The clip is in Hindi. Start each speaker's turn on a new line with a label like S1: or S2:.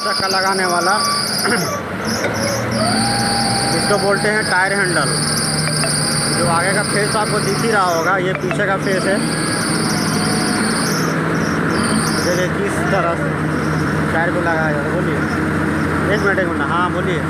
S1: चक्का लगाने वाला इसको बोलते हैं टायर हैंडल। जो आगे का फेस आपको दिख ही रहा होगा, ये पीछे का फेस है। देखिए किस तरह से टायर को लगाया जाए। बोलिए, एक मिनट हाँ बोलिए।